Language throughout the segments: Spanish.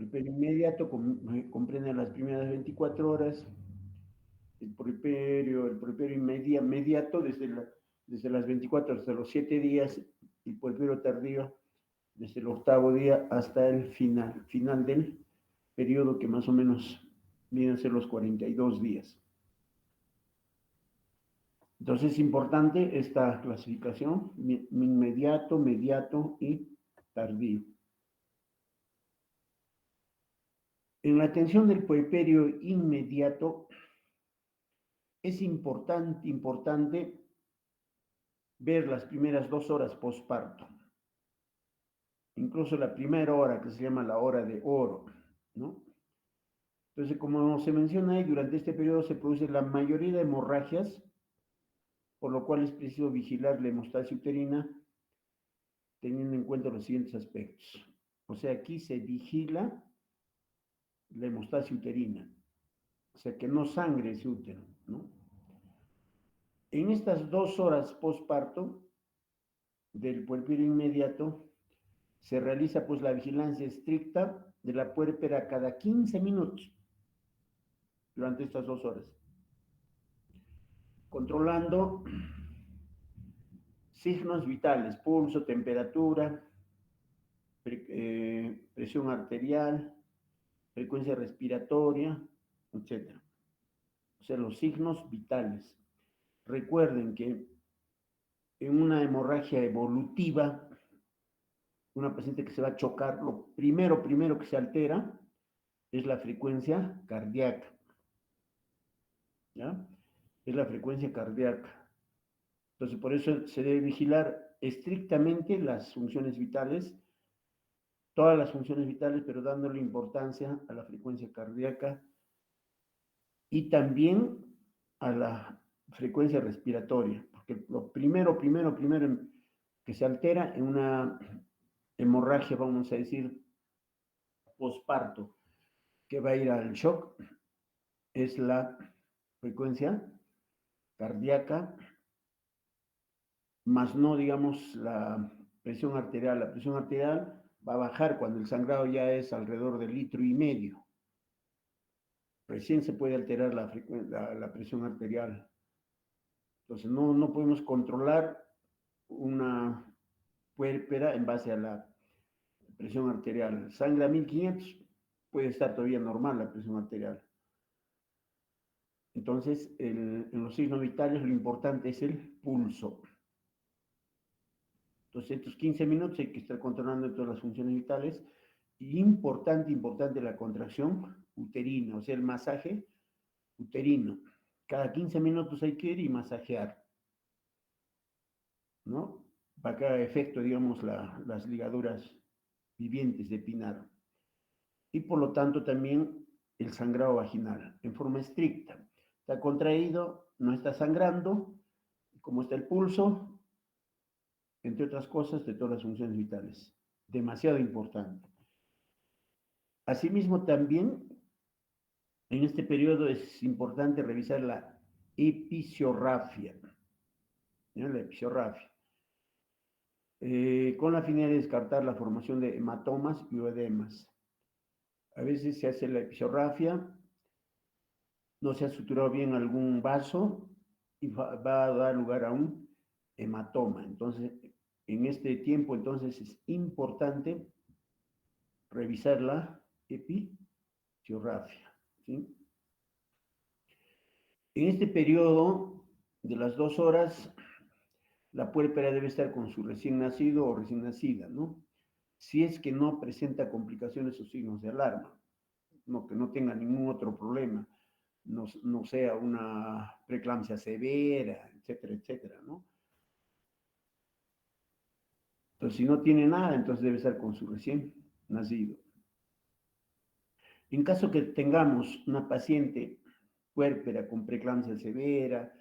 puerperio inmediato comprende las primeras 24 horas, el puerperio inmediato desde las 24 hasta los 7 días, y puerperio tardío desde el octavo día hasta el final del periodo, que más o menos vienen a ser los 42 días. Entonces es importante esta clasificación: inmediato, mediato y tardío. En la atención del puerperio inmediato es importante ver las primeras 2 horas postparto, incluso la primera hora, que se llama la hora de oro, ¿no? Entonces, como se menciona ahí, durante este periodo se produce la mayoría de hemorragias, por lo cual es preciso vigilar la hemostasia uterina teniendo en cuenta los siguientes aspectos. O sea, aquí se vigila la hemostasia uterina, o sea, que no sangre ese útero, ¿no? En estas 2 horas postparto del puerperio inmediato se realiza pues la vigilancia estricta de la puérpera cada 15 minutos durante estas 2 horas, controlando signos vitales: pulso, temperatura, presión arterial, frecuencia respiratoria, etc. O sea, los signos vitales. Recuerden que en una hemorragia evolutiva, una paciente que se va a chocar, lo primero que se altera es la frecuencia cardíaca, ¿ya? Es la frecuencia cardíaca. Entonces, por eso se debe vigilar estrictamente las funciones vitales, todas las funciones vitales, pero dándole importancia a la frecuencia cardíaca y también a la frecuencia respiratoria, porque lo primero que se altera en una hemorragia, vamos a decir, posparto, que va a ir al shock, es la frecuencia cardíaca, más no, digamos, la presión arterial. La presión arterial va a bajar cuando el sangrado ya es alrededor de 1,5 litros. Recién se puede alterar la presión arterial. Entonces, no podemos controlar una puérpera en base a la presión arterial. Sangra 1,500, puede estar todavía normal la presión arterial. Entonces, en los signos vitales lo importante es el pulso. Entonces, estos 15 minutos hay que estar controlando todas las funciones vitales. Y importante la contracción uterina, o sea, el masaje uterino. Cada 15 minutos hay que ir y masajear, ¿no? Para que haga efecto, digamos, las ligaduras vivientes de Pinard. Y por lo tanto también el sangrado vaginal, en forma estricta. Está contraído, no está sangrando, como está el pulso, entre otras cosas, de todas las funciones vitales. Demasiado importante. Asimismo, también en este periodo es importante revisar la episiorrafia, ¿no? La episiorrafia, con la finalidad de descartar la formación de hematomas y edemas. A veces se hace la episiorrafia, no se ha suturado bien algún vaso y va a dar lugar a un hematoma. Entonces, en este tiempo, entonces es importante revisar la episiorrafia, ¿sí? En este periodo de las 2 horas, la puérpera debe estar con su recién nacido o recién nacida, ¿no? Si es que no presenta complicaciones o signos de alarma, no, que no tenga ningún otro problema, no sea una preeclampsia severa, etcétera, etcétera, ¿no? Entonces, si no tiene nada, entonces debe estar con su recién nacido. En caso que tengamos una paciente puérpera con preeclampsia severa,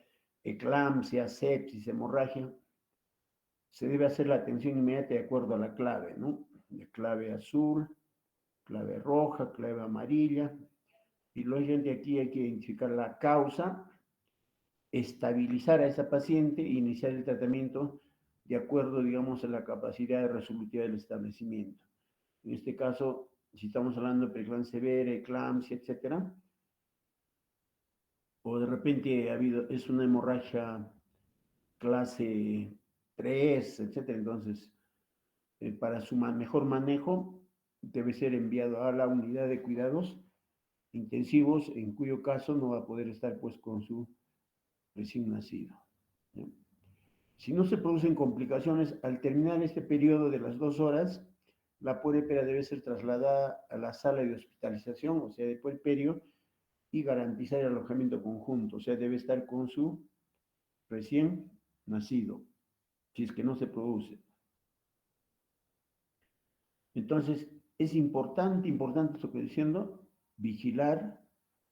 eclampsia, sepsis, hemorragia, se debe hacer la atención inmediata de acuerdo a la clave, ¿no? La clave azul, clave roja, clave amarilla. Y lógicamente aquí hay que identificar la causa, estabilizar a esa paciente e iniciar el tratamiento de acuerdo, digamos, a la capacidad resolutiva del establecimiento. En este caso, si estamos hablando de preeclampsia severa, eclampsia, etcétera, o de repente es una hemorragia clase 3, etcétera, entonces para su mejor manejo debe ser enviado a la unidad de cuidados intensivos, en cuyo caso no va a poder estar pues con su recién nacido. ¿Sí? Si no se producen complicaciones, al terminar este periodo de las 2 horas, la puérpera debe ser trasladada a la sala de hospitalización, o sea, de puerperio, y garantizar el alojamiento conjunto, o sea, debe estar con su recién nacido, si es que no se produce. Entonces, es importante esto que estoy diciendo, vigilar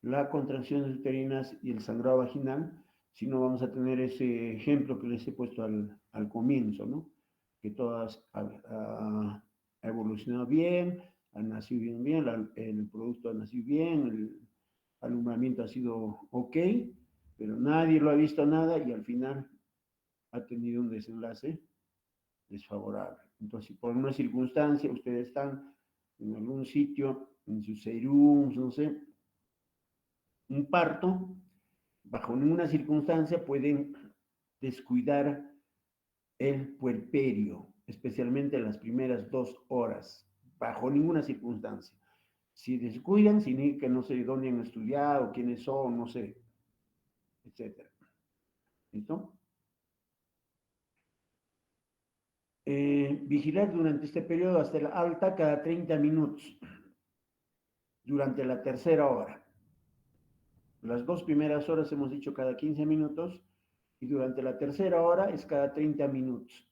las contracciones uterinas y el sangrado vaginal, si no vamos a tener ese ejemplo que les he puesto al comienzo, ¿no? Que todas ha evolucionado bien, han nacido bien, el producto ha nacido bien, el alumbramiento ha sido ok, pero nadie lo ha visto nada y al final ha tenido un desenlace desfavorable. Entonces, si por una circunstancia ustedes están en algún sitio, en sus serums, no sé, un parto, bajo ninguna circunstancia pueden descuidar el puerperio, especialmente en las primeras 2 horas, bajo ninguna circunstancia. Si descuidan, significa que no sé dónde han estudiado, quiénes son, no sé, etcétera. ¿Listo? Vigilar durante este periodo hasta la alta cada 30 minutos, durante la tercera hora. Las 2 primeras horas hemos dicho cada 15 minutos y durante la tercera hora es cada 30 minutos.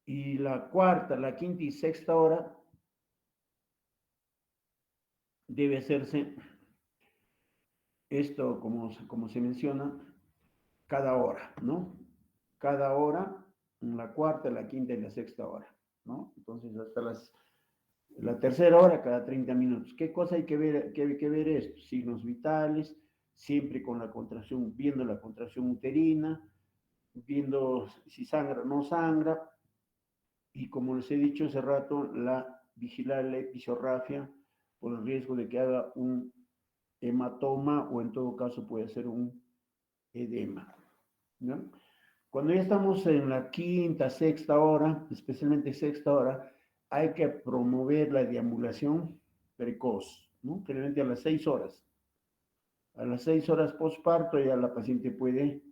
Y la cuarta, la quinta y sexta hora debe hacerse esto, como se menciona, cada hora, ¿no? Cada hora, en la cuarta, la quinta y la sexta hora, ¿no? Entonces, hasta la tercera hora, cada 30 minutos. ¿Qué cosa hay que ver? ¿Qué hay que ver esto? Signos vitales, siempre con la contracción, viendo la contracción uterina, viendo si sangra o no sangra, y como les he dicho hace rato, vigilar la episorrafia por el riesgo de que haga un hematoma o en todo caso puede ser un edema, ¿no? Cuando ya estamos en la quinta, sexta hora, especialmente sexta hora, hay que promover la deambulación precoz, ¿no? Generalmente a las 6 horas. A las 6 horas postparto ya la paciente puede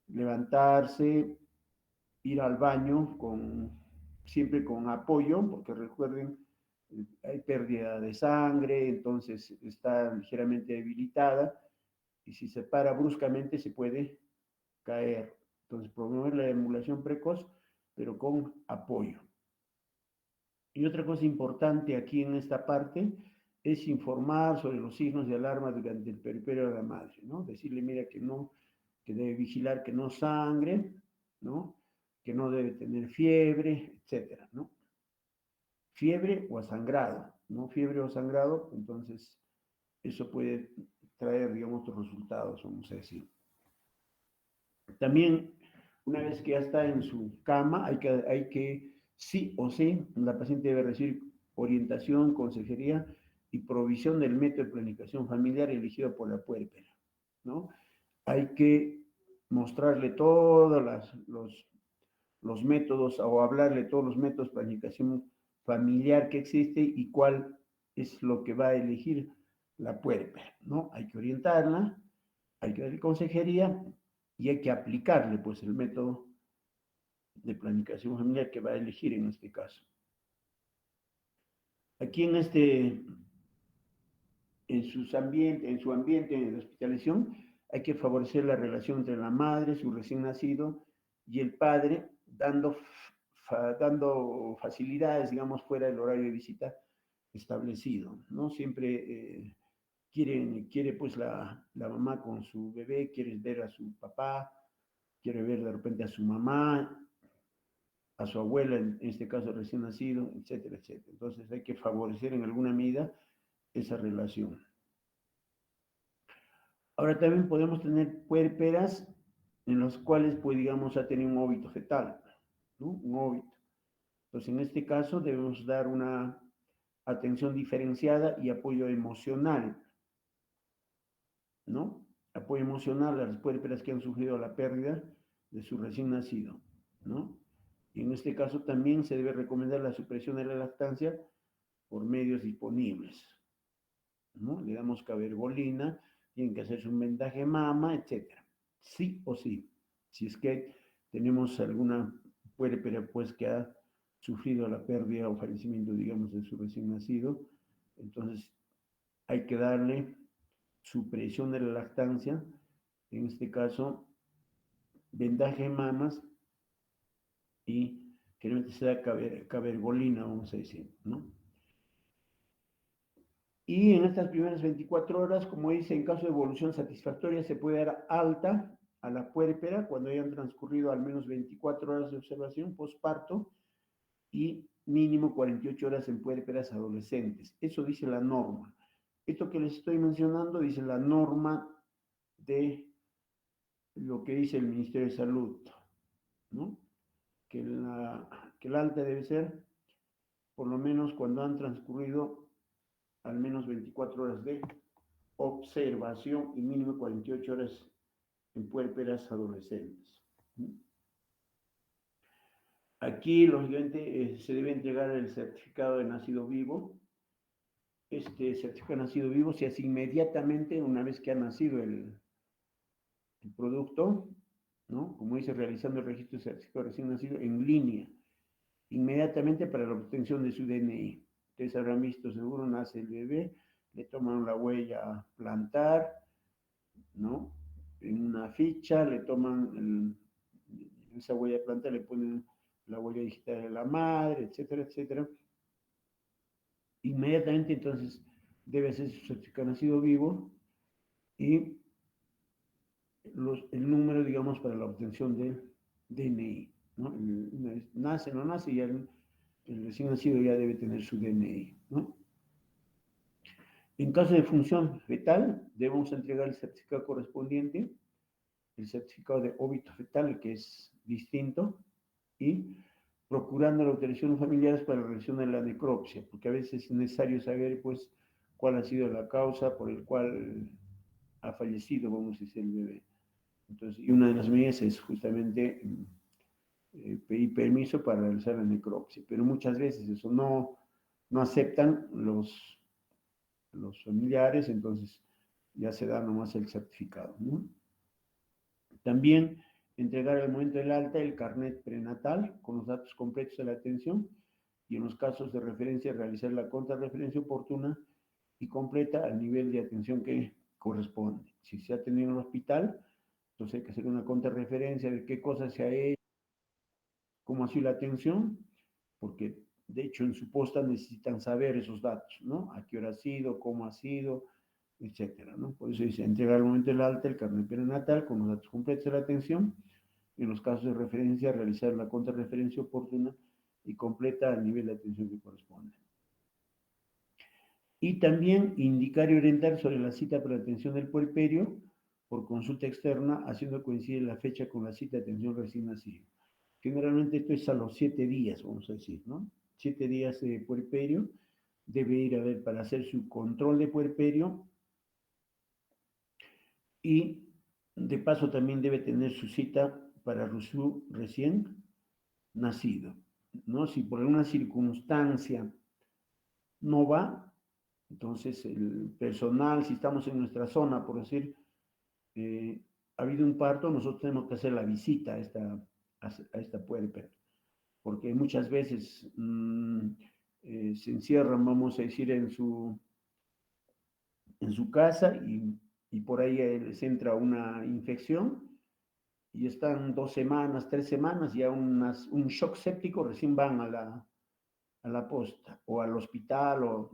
levantarse, ir al baño siempre con apoyo, porque recuerden, hay pérdida de sangre, entonces está ligeramente debilitada y si se para bruscamente se puede caer. Entonces, promover la emulación precoz, pero con apoyo. Y otra cosa importante aquí en esta parte es informar sobre los signos de alarma durante el puerperio de la madre, ¿no? Decirle, mira, que debe vigilar que no sangre, ¿no? Que no debe tener fiebre, etcétera, ¿no? Fiebre o sangrado, ¿no? Fiebre o sangrado, entonces eso puede traer, digamos, otros resultados, vamos a decir. También, una vez que ya está en su cama, hay que sí o sí, la paciente debe recibir orientación, consejería y provisión del método de planificación familiar elegido por la puérpera, ¿no? Hay que mostrarle todos los métodos o hablarle todos los métodos de planificación familiar que existe y cuál es lo que va a elegir la puérpera, ¿no? Hay que orientarla, hay que darle consejería y hay que aplicarle pues el método de planificación familiar que va a elegir en este caso. Aquí en su ambiente de hospitalización, hay que favorecer la relación entre la madre, su recién nacido, y el padre, dando facilidades, digamos, fuera del horario de visita establecido, ¿no? Siempre quiere pues la mamá con su bebé, quiere ver a su papá, quiere ver de repente a su mamá, a su abuela, en este caso recién nacido, etcétera, etcétera. Entonces hay que favorecer en alguna medida esa relación. Ahora también podemos tener puérperas en las cuales, pues digamos, ha tenido un óbito fetal, ¿no? Un óbito. Entonces en este caso debemos dar una atención diferenciada y apoyo emocional, ¿no? Apoyo emocional a las puérperas que han sufrido la pérdida de su recién nacido, ¿no? Y en este caso también se debe recomendar la supresión de la lactancia por medios disponibles, ¿no? Le damos cabergolina, tienen que hacerse un vendaje mama, etcétera. Sí o sí. Si es que tenemos alguna puérpera pues que ha sufrido la pérdida o fallecimiento, digamos, de su recién nacido, entonces hay que darle supresión de la lactancia, en este caso, vendaje de mamas y que realmente sea cabergolina, vamos a decir, ¿no? Y en estas primeras 24 horas, como dice, en caso de evolución satisfactoria, se puede dar alta a la puérpera cuando hayan transcurrido al menos 24 horas de observación postparto y mínimo 48 horas en puérperas adolescentes. Eso dice la norma. Esto que les estoy mencionando dice la norma de lo que dice el Ministerio de Salud, ¿no? Que, que el alta debe ser por lo menos cuando han transcurrido al menos 24 horas de observación y mínimo 48 horas en puérperas adolescentes. Aquí, lógicamente, se debe entregar el certificado de nacido vivo. Este certificado de nacido vivo se hace inmediatamente una vez que ha nacido el producto, ¿no? Como dice, realizando el registro de certificado de recién nacido en línea, inmediatamente para la obtención de su DNI. Ustedes habrán visto, seguro, nace el bebé, le toman la huella plantar, ¿no? En una ficha, le toman esa huella plantar, le ponen la huella digital de la madre, etcétera, etcétera. Inmediatamente entonces debe ser su certificado de nacido vivo y el número, digamos, para la obtención del DNI, ¿no? Nace o no nace, ya el recién nacido ya debe tener su DNI, ¿no? En caso de función fetal, debemos entregar el certificado correspondiente, el certificado de óbito fetal, que es distinto, y procurando la autorización familiares para la realización de la necropsia, porque a veces es necesario saber, pues, cuál ha sido la causa por el cual ha fallecido, vamos a decir, el bebé. Entonces, y una de las medidas es justamente pedir permiso para realizar la necropsia, pero muchas veces eso no aceptan los familiares, entonces ya se da nomás el certificado, ¿no? También entregar al momento del alta el carnet prenatal con los datos completos de la atención y en los casos de referencia realizar la contrarreferencia oportuna y completa al nivel de atención que corresponde. Si se ha tenido en el hospital, entonces hay que hacer una contrarreferencia de qué cosas se ha hecho, cómo ha sido la atención, porque de hecho en su posta necesitan saber esos datos, ¿no? A qué hora ha sido, cómo ha sido, etcétera, ¿no? Por eso dice entregar al momento del alta el carnet prenatal con los datos completos de la atención. En los casos de referencia, realizar la contrarreferencia oportuna y completa al nivel de atención que corresponde. Y también indicar y orientar sobre la cita para la atención del puerperio por consulta externa, haciendo coincidir la fecha con la cita de atención recién nacido. Generalmente esto es a los 7 días, vamos a decir, ¿no? 7 días de puerperio, debe ir a ver para hacer su control de puerperio y de paso también debe tener su cita para su recién nacido, ¿no? Si por alguna circunstancia no va, entonces el personal, si estamos en nuestra zona, por decir, ha habido un parto, nosotros tenemos que hacer la visita a esta puerta, porque muchas veces se encierran, vamos a decir, en su casa y por ahí les entra una infección y están 2 semanas, 3 semanas, ya un shock séptico, recién van a la posta o al hospital,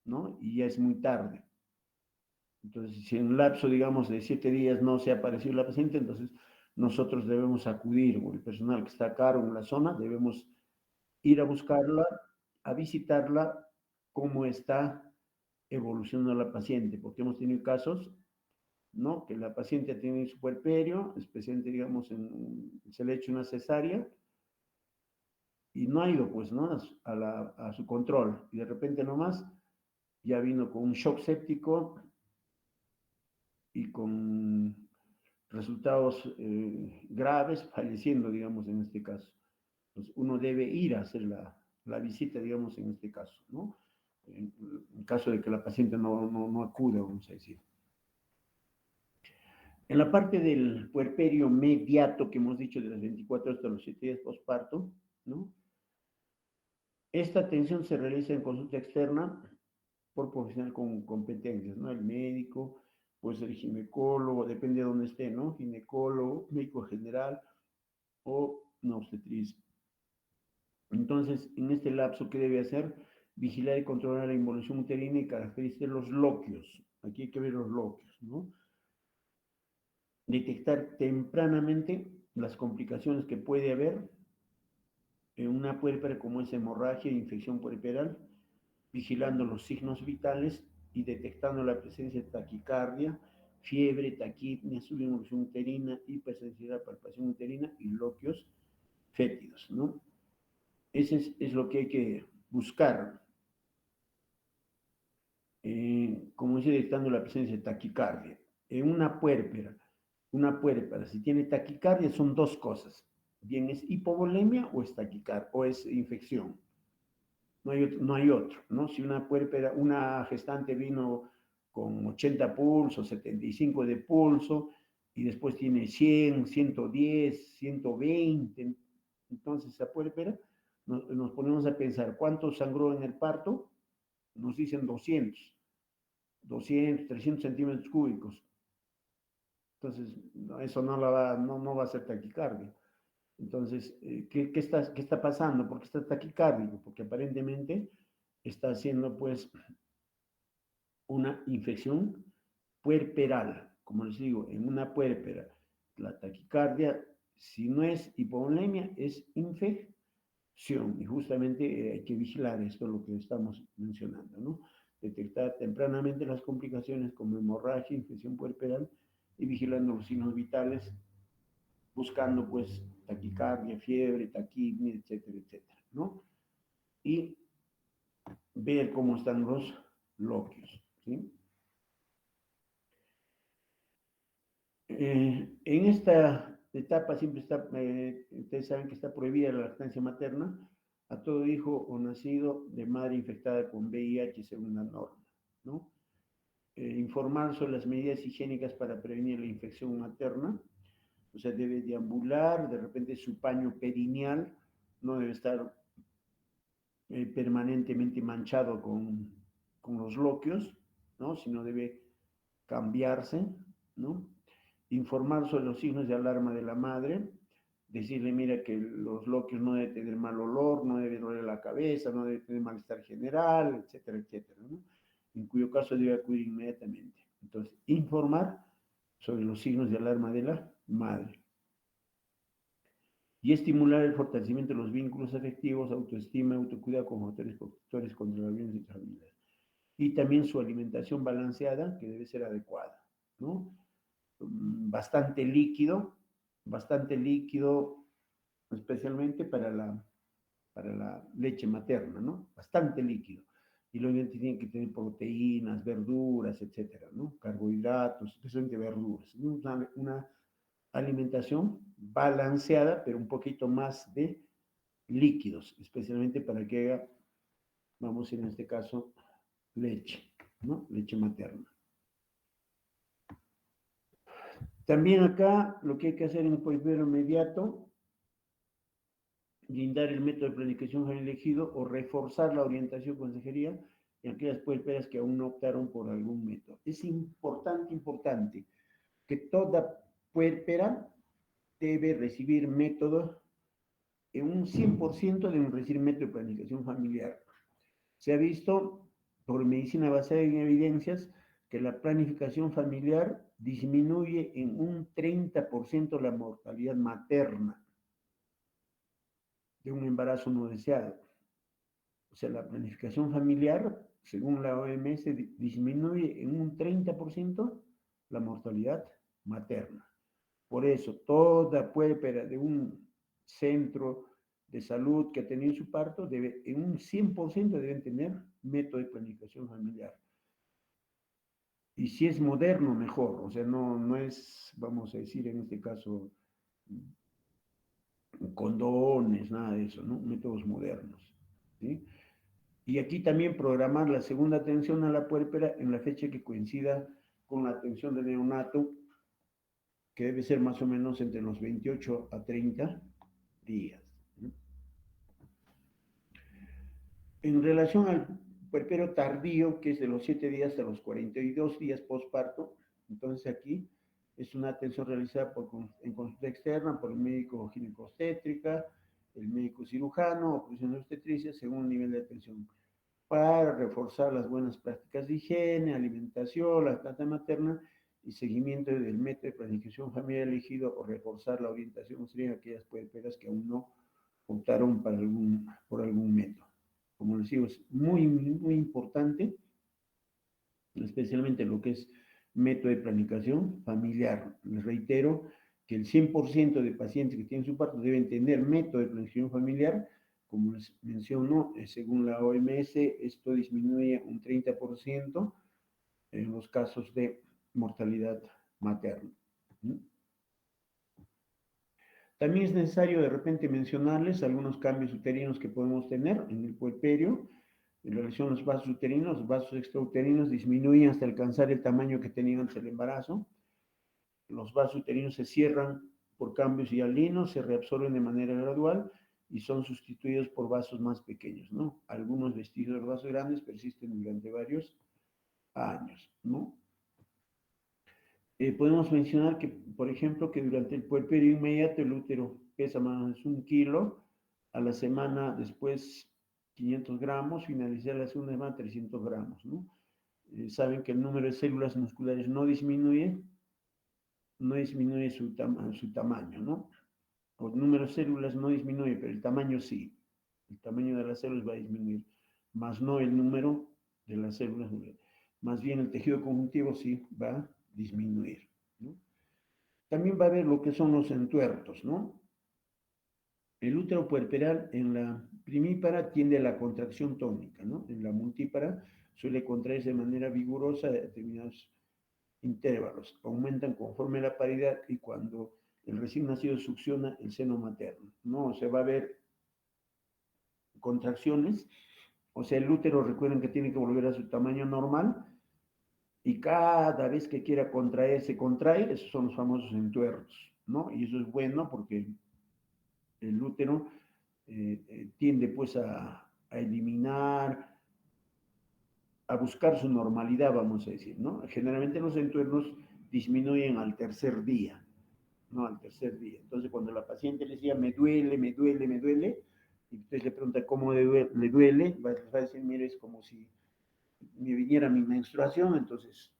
¿no? Y ya es muy tarde. Entonces, si en un lapso, digamos, de 7 días no se ha aparecido la paciente, entonces nosotros debemos acudir, o el personal que está a cargo en la zona, debemos ir a buscarla, a visitarla, cómo está evolucionando la paciente, porque hemos tenido casos, ¿no? Que la paciente ha tenido su puerperio, especialmente, digamos, se le ha hecho una cesárea, y no ha ido, pues, ¿no? A su control. Y de repente nomás ya vino con un shock séptico y con resultados graves, falleciendo, digamos, en este caso. Entonces, uno debe ir a hacer la visita, digamos, en este caso, ¿no? En caso de que la paciente no acude, vamos a decir. En la parte del puerperio mediato que hemos dicho de las 24 hasta los 7 días postparto, ¿no? Esta atención se realiza en consulta externa por profesional con competencias, ¿no? El médico, puede ser ginecólogo, depende de dónde esté, ¿no? Ginecólogo, médico general o una obstetriz. Entonces, en este lapso, ¿qué debe hacer? Vigilar y controlar la involución uterina y caracterizar los loquios. Aquí hay que ver los loquios, ¿no? Detectar tempranamente las complicaciones que puede haber en una puérpera como es hemorragia e infección puerperal, vigilando los signos vitales y detectando la presencia de taquicardia, fiebre, taquipnia, subinvolución uterina, hipersensibilidad, palpación uterina y loquios fétidos, ¿no? Ese es lo que hay que buscar, como dice, detectando la presencia de taquicardia. En una puérpera, si tiene taquicardia, son dos cosas. Bien, es hipovolemia o es taquicardia, o es infección. No hay otro, ¿no? Si una puérpera, una gestante vino con 80 pulsos, 75 de pulso, y después tiene 100, 110, 120, entonces esa puérpera, nos ponemos a pensar cuánto sangró en el parto, nos dicen 200, 300 centímetros cúbicos. Entonces, eso no va a ser taquicardia. Entonces, ¿qué está pasando? ¿Por qué está taquicárdico? Porque aparentemente está haciendo pues una infección puerperal, como les digo, en una puérpera. La taquicardia, si no es hipovolemia, es infección. Y justamente hay que vigilar esto, lo que estamos mencionando, ¿no? Detectar tempranamente las complicaciones como hemorragia, infección puerperal y vigilando los signos vitales, buscando pues taquicardia, fiebre, taquipnia, etcétera, etcétera, ¿no? Y ver cómo están los loquios, ¿sí? En esta etapa siempre está, ustedes saben que está prohibida la lactancia materna a todo hijo o nacido de madre infectada con VIH según la norma, ¿no? Informar sobre las medidas higiénicas para prevenir la infección materna, o sea, debe deambular, de repente su paño perineal no debe estar permanentemente manchado con los loquios, ¿no? Sino debe cambiarse, ¿no? Informar sobre los signos de alarma de la madre, decirle, mira, que los loquios no deben tener mal olor, no debe doler la cabeza, no debe tener malestar general, etcétera, etcétera, ¿no? En cuyo caso debe acudir inmediatamente. Entonces, informar sobre los signos de alarma de la madre. Y estimular el fortalecimiento de los vínculos afectivos, autoestima, autocuidado con factores protectores contra la violencia intrafamiliar. Y también su alimentación balanceada, que debe ser adecuada, ¿no? Bastante líquido, especialmente para la leche materna, ¿no? Bastante líquido. Y luego tienen que tener proteínas, verduras, etcétera, ¿no? Carbohidratos, especialmente verduras. ¿No? Una alimentación balanceada, pero un poquito más de líquidos, especialmente para que haga, vamos a decir en este caso, leche, ¿no? Leche materna. También acá lo que hay que hacer en el puerperio inmediato, brindar el método de planificación familiar elegido o reforzar la orientación consejería en aquellas puerperas que aún no optaron por algún método. Es importante que toda puerpera debe recibir métodos, en un 100% deben recibir método de planificación familiar. Se ha visto por medicina basada en evidencias que la planificación familiar disminuye en un 30% la mortalidad materna de un embarazo no deseado. O sea, la planificación familiar, según la OMS, disminuye en un 30% la mortalidad materna. Por eso, toda puérpera de un centro de salud que ha tenido su parto, debe, en un 100% deben tener método de planificación familiar. Y si es moderno, mejor. O sea, no es, vamos a decir, en este caso, condones, nada de eso, ¿no? Métodos modernos. ¿Sí? Y aquí también programar la segunda atención a la puérpera en la fecha que coincida con la atención del neonato, que debe ser más o menos entre los 28 a 30 días. ¿No? En relación al puerperio tardío, que es de los 7 días a los 42 días postparto, entonces aquí es una atención realizada en consulta externa por el médico ginecobstétrica, el médico cirujano o profesional de obstetricia, según el nivel de atención, para reforzar las buenas prácticas de higiene, alimentación, lactancia materna y seguimiento del método de planificación familiar elegido o reforzar la orientación en aquellas puerperas que aún no optaron por algún método. Como les digo, es muy importante, especialmente lo que es método de planificación familiar. Les reitero que el 100% de pacientes que tienen su parto deben tener método de planificación familiar. Como les menciono, según la OMS, esto disminuye un 30% en los casos de mortalidad materna. También es necesario de repente mencionarles algunos cambios uterinos que podemos tener en el puerperio. En relación a los vasos uterinos, los vasos extrauterinos disminuyen hasta alcanzar el tamaño que tenían antes del embarazo. Los vasos uterinos se cierran por cambios hialinos, se reabsorben de manera gradual y son sustituidos por vasos más pequeños, ¿no? Algunos vestigios de los vasos grandes persisten durante varios años, ¿no? Podemos mencionar que, por ejemplo, que durante el puerperio inmediato el útero pesa más o menos 1 kilo, a la semana después 500 gramos, finalizar la segunda semana 300 gramos, ¿no? Saben que el número de células musculares no disminuye su tamaño, ¿no? El número de células no disminuye, pero el tamaño sí. El tamaño de las células va a disminuir, más no el número de las células. Más bien el tejido conjuntivo sí va a disminuir, ¿no? También va a haber lo que son los entuertos, ¿no? El útero puerperal en la primípara tiende a la contracción tónica, ¿no? En la multípara suele contraerse de manera vigorosa a determinados intervalos. Aumentan conforme la paridad y cuando el recién nacido succiona el seno materno, ¿no? O sea, va a haber contracciones, o sea, el útero, recuerden que tiene que volver a su tamaño normal, y cada vez que quiera contraer, se contrae, esos son los famosos entuertos, ¿no? Y eso es bueno porque el útero tiende pues a eliminar, a buscar su normalidad, vamos a decir, ¿no? Generalmente los entuernos disminuyen al tercer día, ¿no? Al tercer día. Entonces, cuando la paciente le decía, me duele, me duele, me duele, y usted le pregunta cómo le duele, va a decir, mire, es como si me viniera mi menstruación, entonces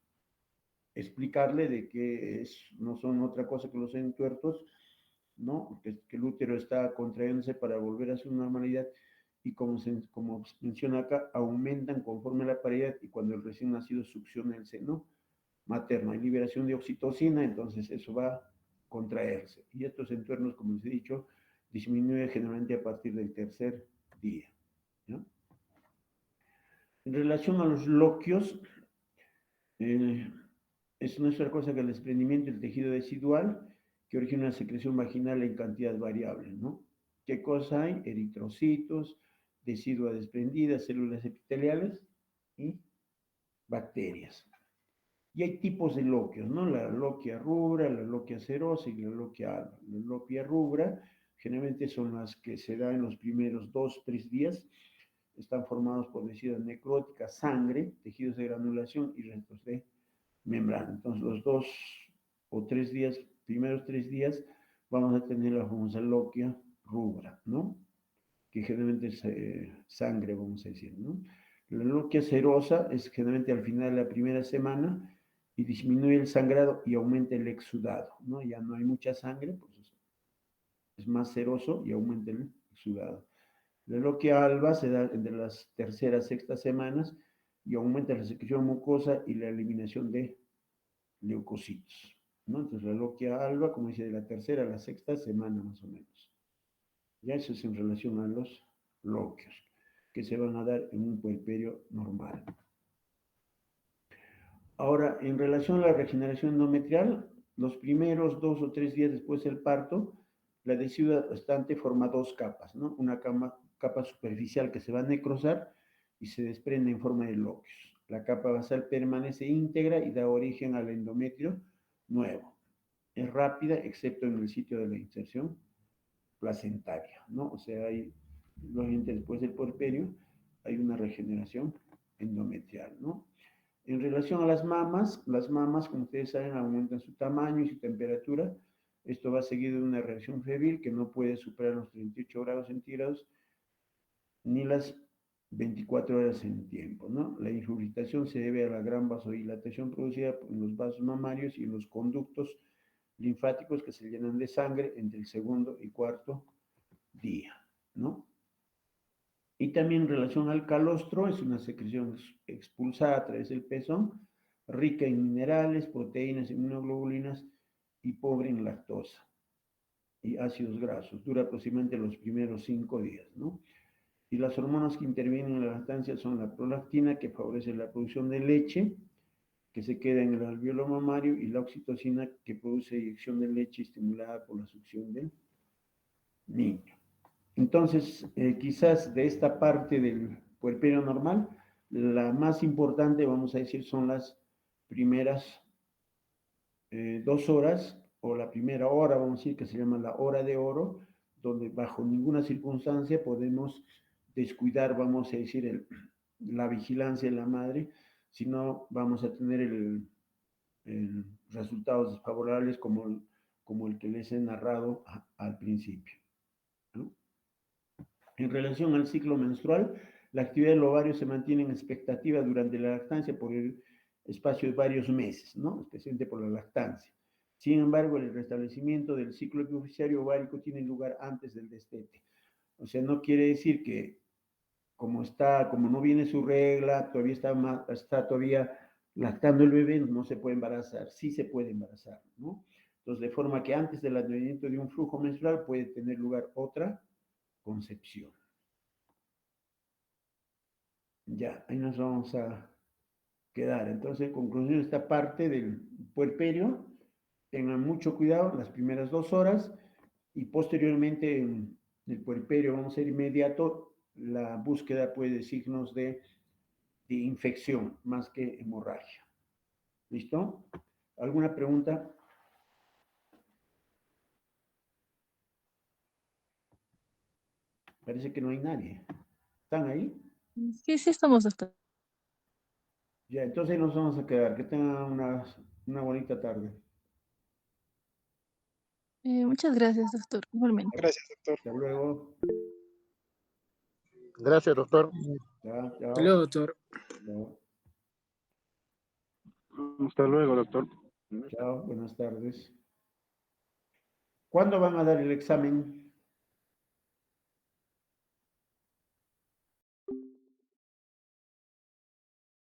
explicarle de que no son otra cosa que los entuertos, ¿no? Que el útero está contrayéndose para volver a su normalidad y como menciona acá, aumentan conforme la paridad y cuando el recién nacido succiona el seno materno. Hay liberación de oxitocina, entonces eso va a contraerse. Y estos entuernos, como les he dicho, disminuyen generalmente a partir del tercer día, ¿no? En relación a los loquios, eh, es una otra cosa que el desprendimiento del tejido decidual que origina una secreción vaginal en cantidad variable, ¿no? ¿Qué cosa hay? Eritrocitos, decidua desprendida, células epiteliales y bacterias. Y hay tipos de loquios, ¿no? La loquia rubra, la loquia serosa y la loquia alba. La loquia rubra generalmente son las que se dan en los primeros 2 o 3 días. Están formados por deciduas necróticas, sangre, tejidos de granulación y restos de membrana. Entonces, los 2 o 3 días, primeros 3 días, vamos a tener la famosa loquia rubra, ¿no? Que generalmente es sangre, vamos a decir, ¿no? La loquia serosa es generalmente al final de la primera semana y disminuye el sangrado y aumenta el exudado, ¿no? Ya no hay mucha sangre, pues es más seroso y aumenta el exudado. La loquia alba se da entre las terceras, sextas semanas y aumenta la secreción mucosa y la eliminación de leucocitos, ¿no? Entonces la loquia alba, como dice, de la tercera a la sexta semana más o menos. Ya eso es en relación a los loquios, que se van a dar en un puerperio normal. Ahora, en relación a la regeneración endometrial, los primeros 2 o 3 días después del parto, la adhesiva bastante forma dos capas, ¿no? Una capa superficial que se va a necrosar y se desprende en forma de loquios. La capa basal permanece íntegra y da origen al endometrio nuevo. Es rápida, excepto en el sitio de la inserción placentaria, ¿no? O sea, hay, lógicamente después del puerperio, hay una regeneración endometrial, ¿no? En relación a las mamas, como ustedes saben, aumentan su tamaño y su temperatura. Esto va seguido de una reacción febril que no puede superar los 38 grados centígrados ni las 24 horas en tiempo, ¿no? La irritación se debe a la gran vasodilatación producida en los vasos mamarios y en los conductos linfáticos que se llenan de sangre entre el segundo y cuarto día, ¿no? Y también en relación al calostro, es una secreción expulsada a través del pezón, rica en minerales, proteínas, inmunoglobulinas y pobre en lactosa y ácidos grasos. Dura aproximadamente los primeros 5 días, ¿no? Y las hormonas que intervienen en la lactancia son la prolactina, que favorece la producción de leche, que se queda en el alvéolo mamario, y la oxitocina, que produce eyección de leche estimulada por la succión del niño. Entonces, quizás de esta parte del puerperio normal, la más importante, vamos a decir, son las primeras 2 horas, o la primera hora, vamos a decir, que se llama la hora de oro, donde bajo ninguna circunstancia podemos descuidar, vamos a decir, la vigilancia de la madre, sino vamos a tener resultados desfavorables como el que les he narrado al principio, ¿no? En relación al ciclo menstrual, la actividad del ovario se mantiene en expectativa durante la lactancia por el espacio de varios meses, ¿no? Especialmente por la lactancia. Sin embargo, el restablecimiento del ciclo epifisiario ovárico tiene lugar antes del destete. O sea, no quiere decir que como no viene su regla, todavía está todavía lactando el bebé, no se puede embarazar. Sí se puede embarazar, ¿no? Entonces, de forma que antes del advenimiento de un flujo menstrual puede tener lugar otra concepción. Ya, ahí nos vamos a quedar. Entonces, en conclusión, esta parte del puerperio, tengan mucho cuidado las primeras 2 horas, y posteriormente en el puerperio, vamos a ser inmediato, la búsqueda puede de signos de infección más que hemorragia. ¿Listo? ¿Alguna pregunta? Parece que no hay nadie. ¿Están ahí? Sí, sí estamos, doctor. Ya, entonces nos vamos a quedar. Que tengan una bonita tarde. Muchas gracias, doctor. Igualmente. Gracias, doctor. Hasta luego. Gracias, doctor. Chao, Hasta luego, chao. doctor. Chao, Hasta luego, doctor. chao, buenas tardes. ¿Cuándo van a dar el examen?